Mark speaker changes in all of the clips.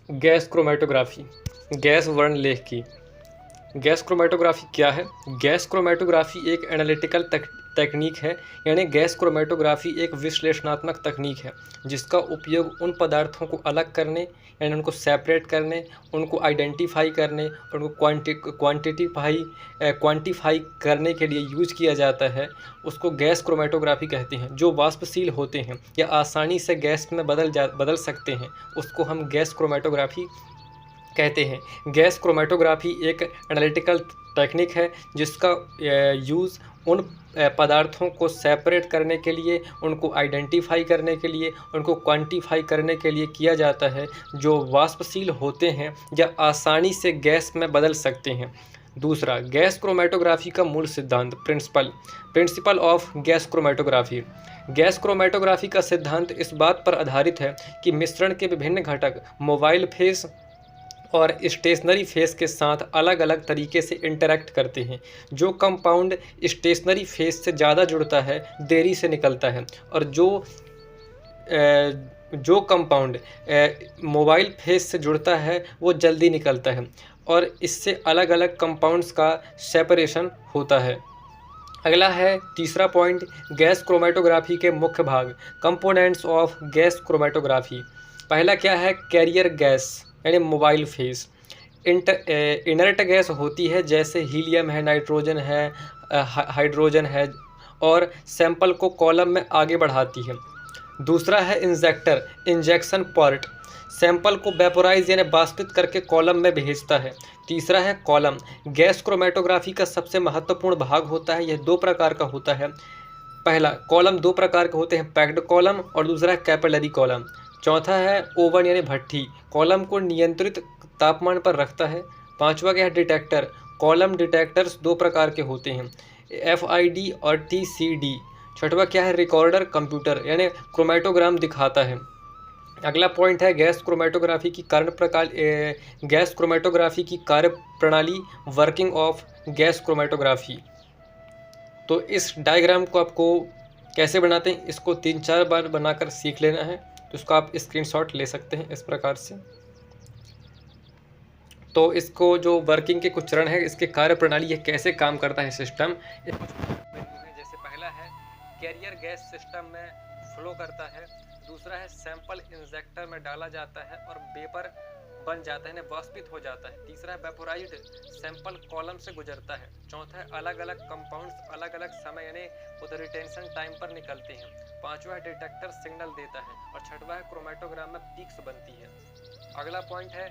Speaker 1: Gas chromatography, gas वर्णलेख की। Gas chromatography क्या है? गैस क्रोमेटोग्राफी एक एनालिटिकल तकनीक है, यानी गैस क्रोमेटोग्राफी एक विश्लेषणात्मक तकनीक है जिसका उपयोग उन पदार्थों को अलग करने, यानी उनको सेपरेट करने, उनको आइडेंटिफाई करने, उनको क्वांटिफाई करने के लिए यूज किया जाता है। उसको गैस क्रोमेटोग्राफी कहते हैं। जो वाष्पशील होते हैं या आसानी से गैस में बदल सकते हैं, उसको हम गैस क्रोमेटोग्राफी कहते हैं। गैस क्रोमेटोग्राफी एक एनालिटिकल टेक्निक है जिसका यूज़ उन पदार्थों को सेपरेट करने के लिए, उनको आइडेंटिफाई करने के लिए, उनको क्वांटिफाई करने के लिए किया जाता है, जो वाष्पशील होते हैं या आसानी से गैस में बदल सकते हैं। दूसरा, गैस क्रोमेटोग्राफी का मूल सिद्धांत, principle of gas chromatography. Gas chromatography का सिद्धांत इस बात पर आधारित है कि मिश्रण के विभिन्न घटक मोबाइल फेस और स्टेशनरी फेस के साथ अलग अलग तरीके से इंटरैक्ट करते हैं। जो कंपाउंड स्टेशनरी फेस से ज़्यादा जुड़ता है, देरी से निकलता है, और जो कंपाउंड मोबाइल फेस से जुड़ता है वो जल्दी निकलता है, और इससे अलग अलग कंपाउंड्स का सेपरेशन होता है। अगला है तीसरा पॉइंट, गैस क्रोमेटोग्राफी के मुख्य भाग, कंपोनेंट्स ऑफ गैस क्रोमेटोग्राफी। पहला क्या है? कैरियर गैस यानी मोबाइल फेस। इनर्ट गैस होती है, जैसे हीलियम है, नाइट्रोजन है, हाइड्रोजन है, और सैंपल को कॉलम में आगे बढ़ाती है। दूसरा है इंजेक्शन पोर्ट, सैंपल को वेपोराइज यानी बाष्पित करके कॉलम में भेजता है। तीसरा है कॉलम। गैस क्रोमेटोग्राफी का सबसे महत्वपूर्ण भाग होता है, यह दो प्रकार का होता है। पहला, कॉलम दो प्रकार के होते हैं, पैक्ड कॉलम, और दूसरा है कैपिलरी कॉलम। चौथा है ओवन यानी भट्ठी, कॉलम को नियंत्रित तापमान पर रखता है। पांचवा क्या है? डिटेक्टर। कॉलम डिटेक्टर्स दो प्रकार के होते हैं, FID और TCD। छठवा क्या है? रिकॉर्डर, कंप्यूटर, यानी क्रोमेटोग्राम दिखाता है। अगला पॉइंट है गैस क्रोमेटोग्राफी की गैस क्रोमेटोग्राफी की कार्य प्रणाली, वर्किंग ऑफ गैस क्रोमेटोग्राफी। तो इस डायग्राम को आपको कैसे बनाते हैं, इसको 3-4 बार बनाकर सीख लेना है। तो इसको आप स्क्रीनशॉट ले सकते हैं इस प्रकार से। तो इसको जो वर्किंग के कुछ चरण है, इसके कार्य प्रणाली, ये कैसे काम करता है सिस्टम, जैसे पहला है कैरियर गैस सिस्टम में फ्लो करता है। दूसरा है सैंपल इंजेक्टर में डाला जाता है और वेपर बन जाता है, वाष्पित हो जाता है। तीसरा है वेपोराइज्ड, सैंपल कॉलम से गुजरता है। चौथा है अलग अलग कंपाउंड्स अलग अलग समय यानी रिटेंशन टाइम पर निकलते हैं। पांचवा है डिटेक्टर सिग्नल देता है, और छठवा है क्रोमेटोग्राम में पीक्स बनती है। अगला पॉइंट है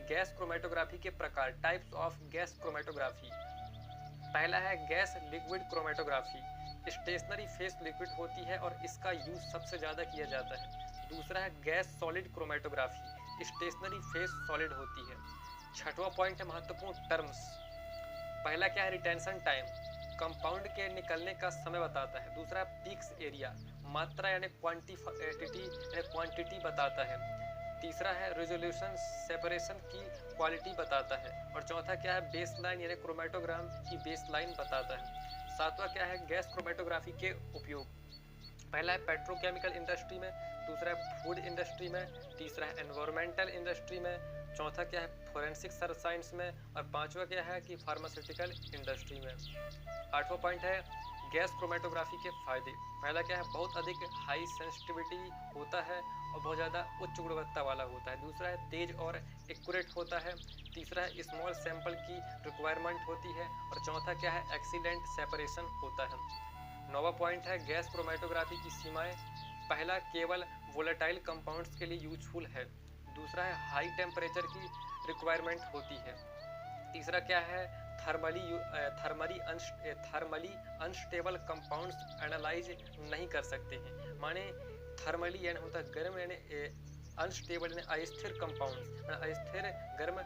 Speaker 1: गैस क्रोमेटोग्राफी के प्रकार, टाइप्स ऑफ गैस क्रोमेटोग्राफी। पहला है gas liquid chromatography, stationary phase liquid होती है और इसका यूज सबसे ज्यादा किया जाता है। दूसरा है gas solid chromatography, stationary phase solid होती है। छठवां पॉइंट है महत्वपूर्ण टर्म्स। पहला क्या है? रिटेंशन टाइम, कंपाउंड के निकलने का समय बताता है। दूसरा है पीक्स एरिया, मात्रा यानी क्वांटिटी बताता है। तीसरा है रेजोल्यूशन, सेपरेशन की क्वालिटी बताता है। और चौथा क्या है? बेसलाइन यानी क्रोमेटोग्राम की बेसलाइन बताता है। सातवां क्या है? गैस क्रोमेटोग्राफी के उपयोग। पहला है पेट्रोकेमिकल इंडस्ट्री में, दूसरा है फूड इंडस्ट्री में, तीसरा है एनवायरमेंटल इंडस्ट्री में, चौथा क्या है? फोरेंसिक साइंस में, और पांचवा क्या है कि फार्मास्यूटिकल इंडस्ट्री में। आठवां पॉइंट है गैस क्रोमेटोग्राफी के फायदे। पहला क्या है? बहुत अधिक हाई सेंसिटिविटी होता है और बहुत ज़्यादा उच्च गुणवत्ता वाला होता है। दूसरा है तेज और एक्यूरेट होता है। तीसरा है स्मॉल सैंपल की रिक्वायरमेंट होती है, और चौथा क्या है? एक्सीलेंट सेपरेशन होता है। नौवां पॉइंट है गैस क्रोमेटोग्राफी की सीमाएं। पहला, केवल वोलेटाइल कंपाउंड्स के लिए यूजफुल है। दूसरा है हाई टेम्परेचर की रिक्वायरमेंट होती है। तीसरा क्या है? थर्मली अनस्टेबल कंपाउंड्स एनालाइज नहीं कर सकते हैं। माने थर्मली यानी होता है गर्म, यानी अनस्टेबल यानी अस्थिर कंपाउंड, अस्थिर गर्म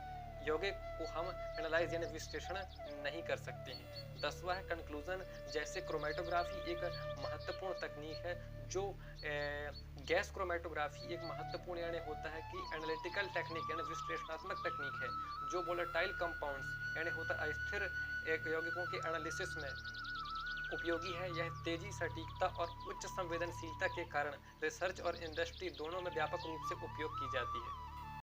Speaker 1: यौगिक को हम एनालाइज यानी विश्लेषण नहीं कर सकते हैं। 10वां है कंक्लूजन, जैसे क्रोमेटोग्राफी एक महत्वपूर्ण तकनीक है, जो गैस क्रोमेटोग्राफी एक महत्वपूर्ण यानी होता है कि एनालिटिकल टेक्निक यानी विश्लेषणात्मक तकनीक है, जो वोलेटाइल कंपाउंड्स यानी होता है अस्थिर यौगिकों के एनालिसिस में उपयोगी है। यह तेजी, सटीकता और उच्च संवेदनशीलता के कारण रिसर्च और इंडस्ट्री दोनों में व्यापक रूप से उपयोग की जाती है।